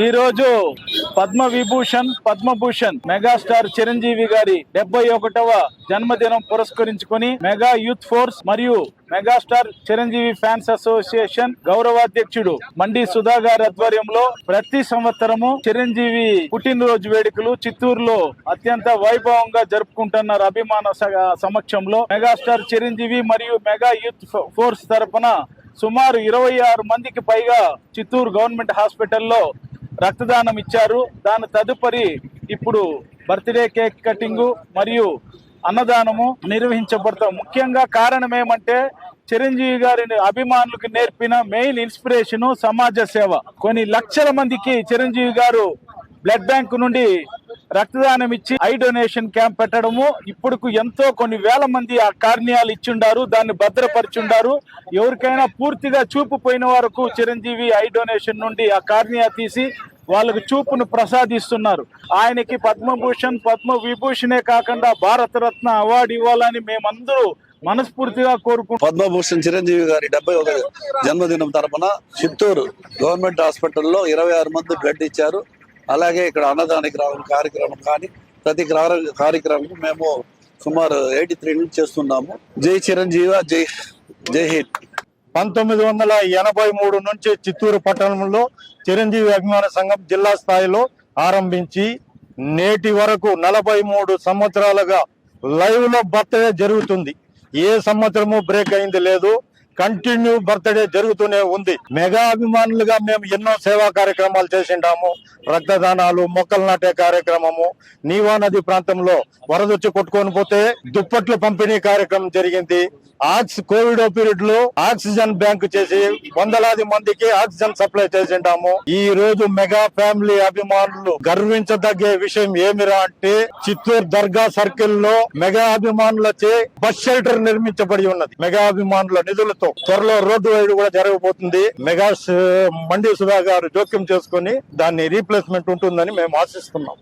ఈ రోజు పద్మభూషణ్ మెగాస్టార్ చిరంజీవి గారి 71వ జన్మదినం పురస్కరించుకొని మెగా యూత్ ఫోర్స్ మరియు మెగాస్టార్ చిరంజీవి ఫ్యాన్స్ అసోసియేషన్ గౌరవాధ్యక్షుడు మండి సుధా గారి ఆధ్వర్యంలో ప్రతి సంవత్సరము చిరంజీవి పుట్టినరోజు వేడుకలు చిత్తూరులో అత్యంత వైభవంగా జరుపుకుంటున్నారు. అభిమాన సమక్షంలో మెగాస్టార్ చిరంజీవి మరియు మెగా యూత్ ఫోర్స్ తరపున సుమారు 26 మందికి పైగా చిత్తూరు గవర్నమెంట్ హాస్పిటల్లో రక్తదానం ఇచ్చారు. దాని తదుపరి ఇప్పుడు బర్త్డే కేక్ కటింగ్ మరియు అన్నదానము నిర్వహించబడతాం. ముఖ్యంగా కారణం ఏమంటే చిరంజీవి గారిని అభిమానులకు నేర్పిన మెయిన్ ఇన్స్పిరేషన్ సమాజ సేవ. కొన్ని లక్షల మందికి చిరంజీవి గారు బ్లడ్ బ్యాంక్ నుండి రక్తదానం ఇచ్చి ఐ డొనేషన్ క్యాంప్ పెట్టడము, ఇప్పుడు ఎంతో కొన్ని వేల మంది ఆ కార్నియాలు ఇచ్చిండారు, దాన్ని భద్రపరిచుండారు. ఎవరికైనా పూర్తిగా చూపు పోయిన వరకు చిరంజీవి ఐ డొనేషన్ నుండి ఆ కార్నియా తీసి వాళ్ళకు చూపును ప్రసాదిస్తున్నారు. ఆయనకి పద్మవిభూషణే కాకుండా భారతరత్న అవార్డు ఇవ్వాలని మేమందరూ మనస్ఫూర్తిగా కోరుకుంటున్నాం. పద్మభూషణ్ చిరంజీవి గారి 71వ జన్మదినం తరపున చిత్తూరు గవర్నమెంట్ హాస్పిటల్లో 26 మంది బ్లడ్ ఇచ్చారు. అలాగే ఇక్కడ అన్నదానికి రావడం కార్యక్రమం కానీ ప్రతి కార్యక్రమం మేము సుమారు 83 నుంచి చేస్తున్నాము. జై చిరంజీవి, జై హింద్. 1983 నుంచి చిత్తూరు పట్టణంలో చిరంజీవి అభిమాన సంఘం జిల్లా స్థాయిలో ఆరంభించి నేటి వరకు 43 సంవత్సరాలుగా లైవ్ లో బర్త్డే జరుగుతుంది. ఏ సంవత్సరము బ్రేక్ అయింది లేదు. కంటిన్యూ బర్త్డే జరుగుతూనే ఉంది. మెగా అభిమానులుగా మేము ఎన్నో సేవా కార్యక్రమాలు చేసిండాము. రక్తదానాలు, మొక్కలు నాటే కార్యక్రమము, నీవా నది ప్రాంతంలో వరదొచ్చి కొట్టుకొని పోతే దుప్పట్లు పంపిణీ కార్యక్రమం జరిగింది. కోవిడ్ పీరియడ్ లో ఆక్సిజన్ బ్యాంక్ చేసి వందలాది మందికి ఆక్సిజన్ సప్లై చేసిండాము. ఈ రోజు మెగా ఫ్యామిలీ అభిమానులు గర్వించదగ్గ విషయం ఏమిరా అంటే చిత్తూరు దర్గా సర్కిల్ లో మెగా అభిమానులచే బస్ షెల్టర్ నిర్మించబడి ఉన్నది. మెగా అభిమానుల నిధులతో త్వరలో రోడ్డు వైడ్ కూడా జరగబోతుంది. మెగా మండి సుధా గారు జోక్యం చేసుకుని దాన్ని రీప్లేస్మెంట్ ఉంటుందని మేము ఆశిస్తున్నాం.